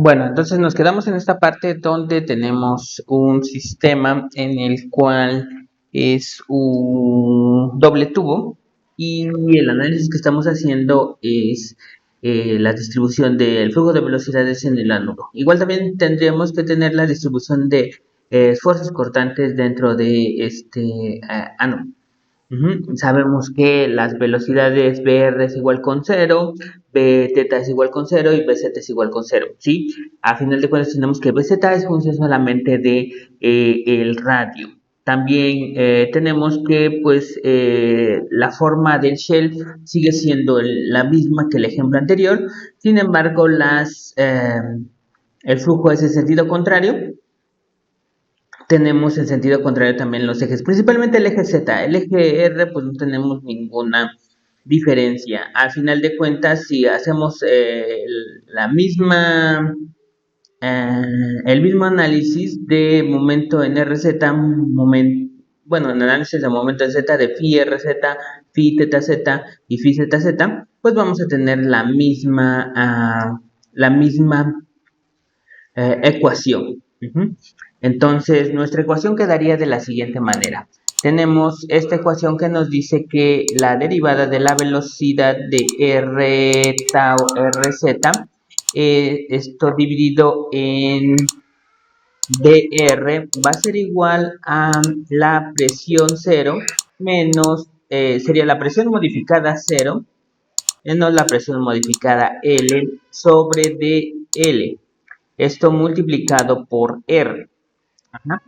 Bueno, entonces nos quedamos en esta parte donde tenemos un sistema en el cual es un doble tubo y el análisis que estamos haciendo es la distribución del flujo de velocidades en el ánodo. Igual también tendríamos que tener la distribución de esfuerzos cortantes dentro de este ánodo. Sabemos que las velocidades BR es igual con cero, Bθ es igual con cero y Bz es igual con cero, ¿sí? A final de cuentas tenemos que Bz es función solamente de el radio. También tenemos que pues la forma del shell sigue siendo la misma que el ejemplo anterior, sin embargo el flujo es en sentido contrario. Tenemos en sentido contrario también los ejes, principalmente el eje Z, el eje R pues no tenemos ninguna diferencia. Al final de cuentas, si hacemos el mismo análisis de momento en RZ, bueno, en análisis de momento en Z de phi RZ, phi θZ y phi ZZ, pues vamos a tener la misma ecuación. Entonces, nuestra ecuación quedaría de la siguiente manera. Tenemos esta ecuación que nos dice que la derivada de la velocidad de R tau RZ, esto dividido en dr va a ser igual a la presión cero menos, sería la presión modificada 0 menos la presión modificada L sobre dL. Esto multiplicado por R. Ajá.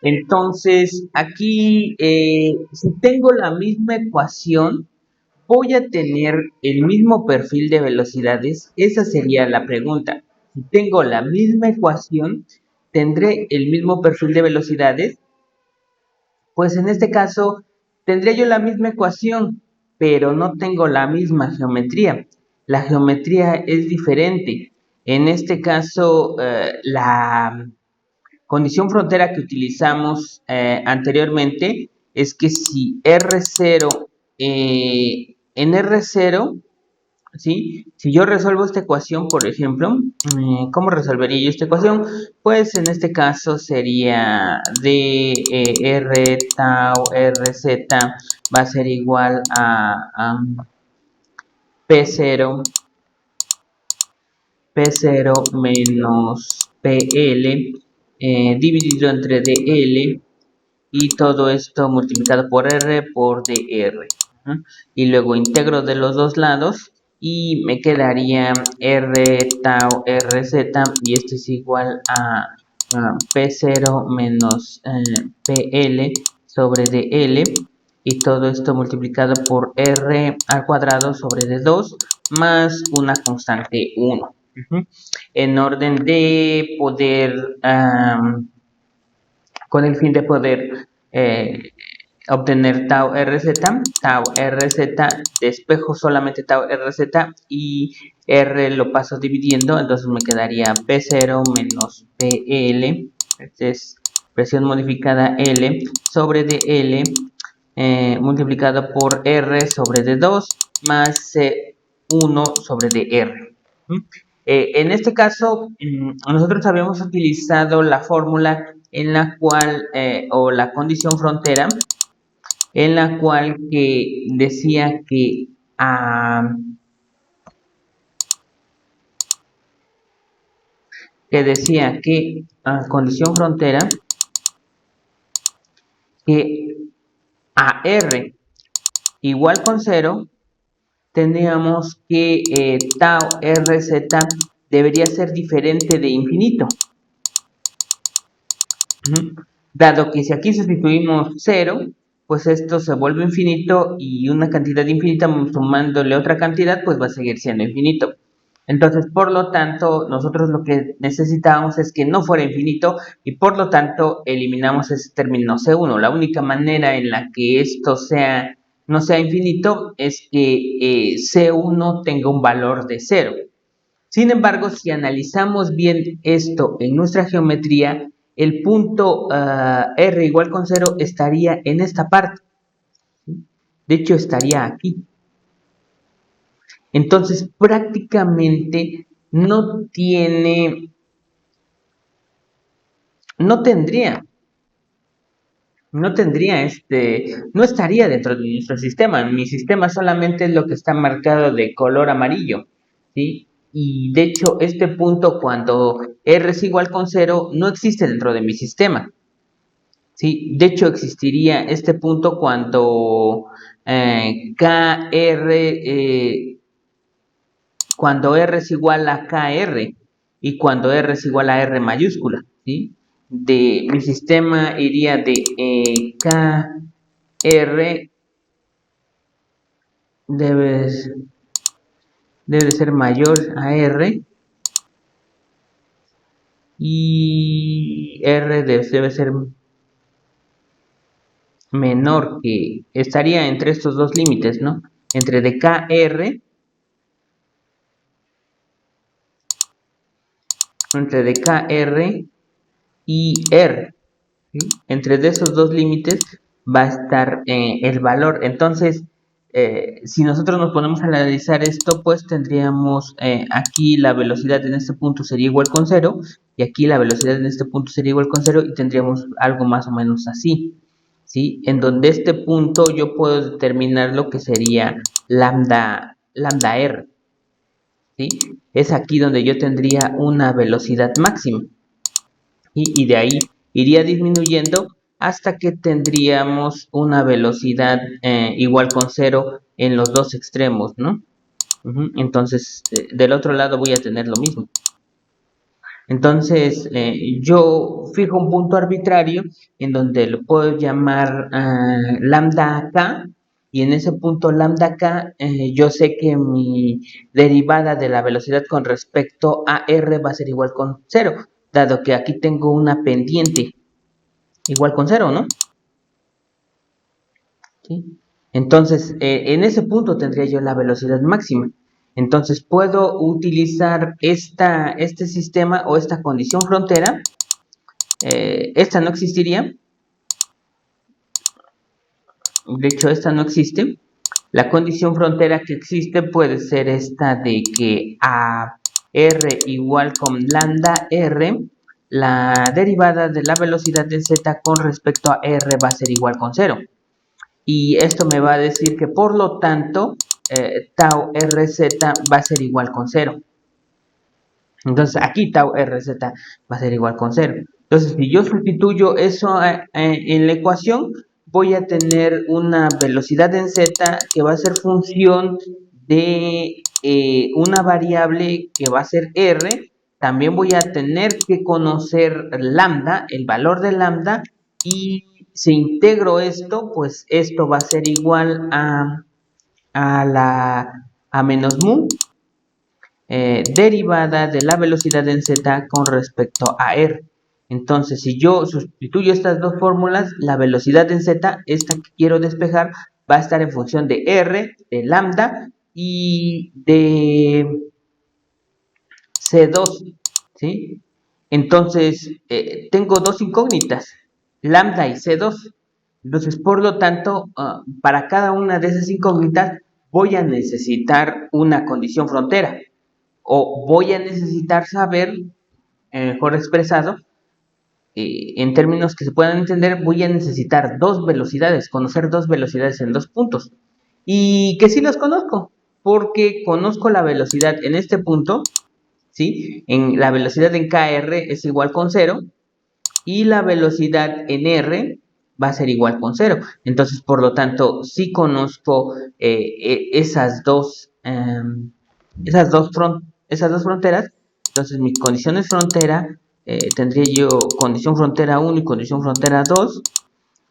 Entonces, aquí, si tengo la misma ecuación, voy a tener el mismo perfil de velocidades. Esa sería la pregunta. Si tengo la misma ecuación, ¿tendré el mismo perfil de velocidades? Pues en este caso, tendría yo la misma ecuación, pero no tengo la misma geometría. La geometría es diferente. En este caso, la condición frontera que utilizamos anteriormente es que si R0, en R0, ¿sí? Si yo resuelvo esta ecuación, por ejemplo, ¿cómo resolvería yo esta ecuación? Pues en este caso sería dr tau rz va a ser igual a P0, P0 menos PL dividido entre DL y todo esto multiplicado por R por dr. Y luego integro de los dos lados y me quedaría R tau RZ y esto es igual a P0 menos PL sobre DL y todo esto multiplicado por R al cuadrado sobre D2 más una constante 1. En orden de poder con el fin de poder obtener tau RZ, despejo solamente tau RZ y R lo paso dividiendo, entonces me quedaría P0 menos PL, este es presión modificada L sobre DL multiplicado por R sobre D2 más C1 sobre DR. En este caso, nosotros habíamos utilizado la fórmula en la cual, o la condición frontera, en la cual que decía que condición frontera, que a R igual con 0, tendríamos que tau RZ debería ser diferente de infinito. Dado que si aquí sustituimos 0, pues esto se vuelve infinito y una cantidad infinita sumándole otra cantidad, pues va a seguir siendo infinito. Entonces, por lo tanto, nosotros lo que necesitábamos es que no fuera infinito y por lo tanto eliminamos ese término C1. La única manera en la que esto no sea infinito es que C1 tenga un valor de 0. Sin embargo, si analizamos bien esto en nuestra geometría, el punto R igual con 0 estaría en esta parte. De hecho, estaría aquí. Entonces, prácticamente no tiene no tendría, no estaría dentro de nuestro sistema. Mi sistema solamente es lo que está marcado de color amarillo, ¿sí? Y de hecho, este punto cuando R es igual con cero no existe dentro de mi sistema, ¿sí? De hecho, existiría este punto cuando cuando R es igual a KR y cuando R es igual a R mayúscula, ¿sí? De mi sistema iría de KR debe, debe ser mayor a R y R debe ser menor que, estaría entre estos dos límites, ¿no? Entre de KR, entre de KR y R, ¿sí? Entre de esos dos límites va a estar el valor. Entonces, si nosotros nos ponemos a analizar esto, pues tendríamos aquí la velocidad en este punto sería igual con cero y aquí la velocidad en este punto sería igual con cero y tendríamos algo más o menos así, ¿sí? En donde este punto yo puedo determinar lo que sería lambda r, ¿sí? Es aquí donde yo tendría una velocidad máxima y de ahí iría disminuyendo hasta que tendríamos una velocidad igual con cero en los dos extremos, ¿no? Entonces, del otro lado voy a tener lo mismo. Entonces, yo fijo un punto arbitrario en donde lo puedo llamar lambda k y en ese punto lambda k yo sé que mi derivada de la velocidad con respecto a r va a ser igual con cero, dado que aquí tengo una pendiente igual con cero, ¿no? ¿Sí? Entonces, en ese punto tendría yo la velocidad máxima. Entonces, puedo utilizar este sistema o esta condición frontera. Esta no existiría. De hecho, esta no existe. La condición frontera que existe puede ser esta de que a r igual con lambda r, la derivada de la velocidad de z con respecto a r va a ser igual con cero. Y esto me va a decir que por lo tanto tau rz va a ser igual con cero. Entonces aquí tau rz va a ser igual con cero. Entonces si yo sustituyo eso en la ecuación, voy a tener una velocidad en z que va a ser función de una variable que va a ser r. También voy a tener que conocer lambda, el valor de lambda, y si integro esto, pues esto va a ser igual a menos mu derivada de la velocidad en z con respecto a r. Entonces, si yo sustituyo estas dos fórmulas, la velocidad en z, esta que quiero despejar, va a estar en función de r, de lambda y de C2, ¿sí? Entonces, tengo dos incógnitas, lambda y C2. Entonces, por lo tanto, para cada una de esas incógnitas voy a necesitar una condición frontera o voy a necesitar saber, mejor expresado, en términos que se puedan entender, voy a necesitar dos velocidades, conocer dos velocidades en dos puntos. Y que sí los conozco, porque conozco la velocidad en este punto, ¿sí? En la velocidad en KR es igual con cero y la velocidad en R va a ser igual con cero. Entonces, por lo tanto, sí conozco esas dos fronteras. Entonces, mi condición es frontera, tendría yo condición frontera 1 y condición frontera 2.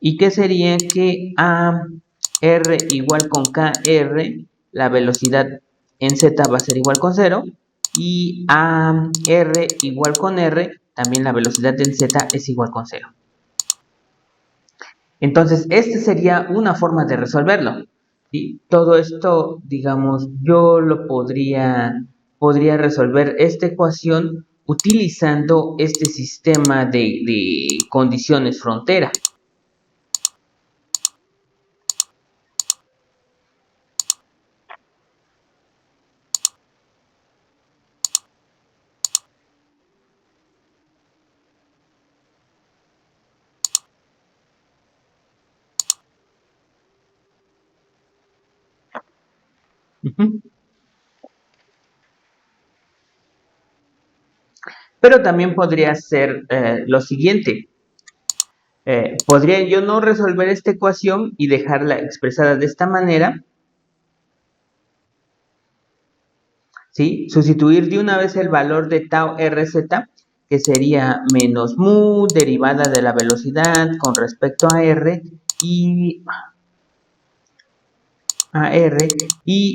¿Y qué sería que a R igual con KR, la velocidad en Z va a ser igual con cero? Y a R igual con R, también la velocidad en Z es igual con cero. Entonces, esta sería una forma de resolverlo. ¿Sí? Todo esto, digamos, yo lo podría resolver esta ecuación utilizando este sistema de condiciones frontera. Ujú. Pero también podría ser lo siguiente. Podría yo no resolver esta ecuación y dejarla expresada de esta manera, ¿sí? Sustituir de una vez el valor de tau rz, que sería menos mu derivada de la velocidad con respecto a r y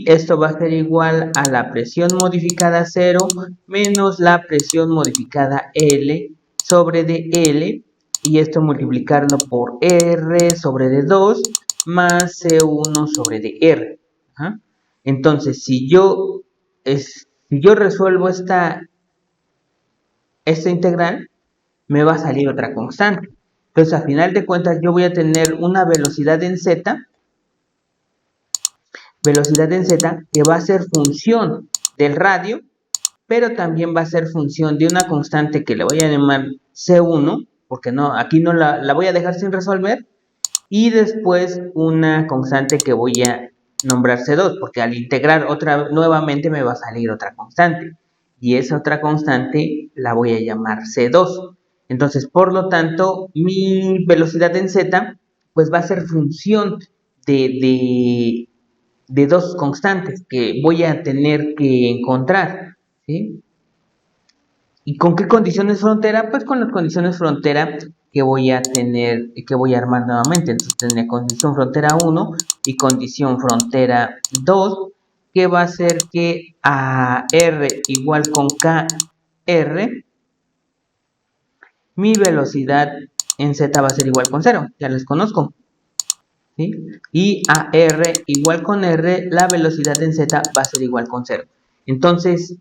esto va a ser igual a la presión modificada 0 menos la presión modificada L sobre dl, y esto multiplicarlo por R sobre D2 más C1 sobre dr. ¿Ah? Entonces, si yo resuelvo esta integral, me va a salir otra constante. Entonces, a final de cuentas, yo voy a tener una velocidad en z que va a ser función del radio, pero también va a ser función de una constante que le voy a llamar C1, porque no, aquí no la voy a dejar sin resolver, y después una constante que voy a nombrar C2, porque al integrar nuevamente me va a salir otra constante, y esa otra constante la voy a llamar C2. Entonces, por lo tanto, mi velocidad en Z pues va a ser función de, de dos constantes que voy a tener que encontrar, ¿sí? ¿Y con qué condiciones frontera? Pues con las condiciones frontera que voy a tener, que voy a armar nuevamente. Entonces tendría condición frontera 1 y condición frontera 2, que va a ser que a R igual con KR, mi velocidad en Z va a ser igual con 0, ya les conozco. ¿Sí? Y a R igual con R, la velocidad en Z va a ser igual con 0. Entonces,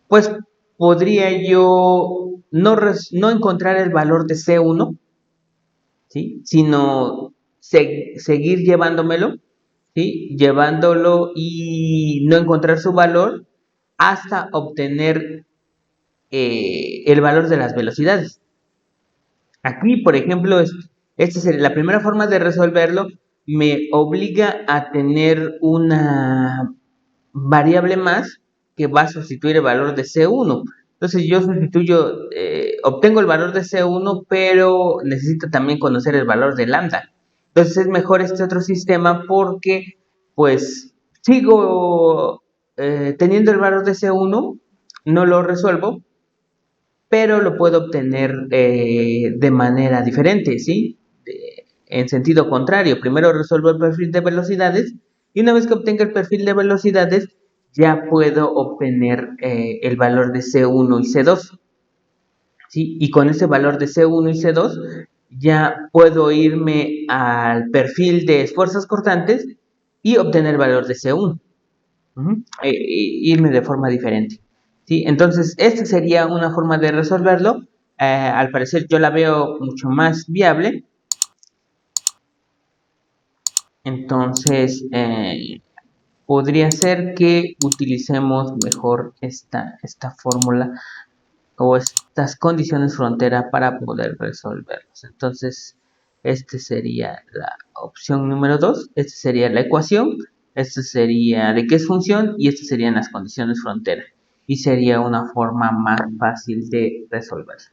pues podría yo no encontrar el valor de C1, ¿sí? Sino seguir llevándomelo, ¿sí? Llevándolo y no encontrar su valor hasta obtener el valor de las velocidades. Aquí, por ejemplo, esta sería la primera forma de resolverlo, me obliga a tener una variable más que va a sustituir el valor de C1. Entonces yo obtengo el valor de C1, pero necesito también conocer el valor de lambda. Entonces es mejor este otro sistema porque pues sigo teniendo el valor de C1, no lo resuelvo, pero lo puedo obtener de manera diferente, ¿sí? En sentido contrario, primero resuelvo el perfil de velocidades y una vez que obtenga el perfil de velocidades, ya puedo obtener el valor de C1 y C2, ¿sí? Y con ese valor de C1 y C2 ya puedo irme al perfil de esfuerzos cortantes y obtener el valor de C1. Irme de forma diferente. ¿Sí? Entonces, esta sería una forma de resolverlo. Al parecer yo la veo mucho más viable. Entonces, podría ser que utilicemos mejor esta fórmula o estas condiciones frontera para poder resolverlos. Entonces, esta sería la opción número 2, esta sería la ecuación, esta sería de qué es función y estas serían las condiciones frontera. Y sería una forma más fácil de resolverlo.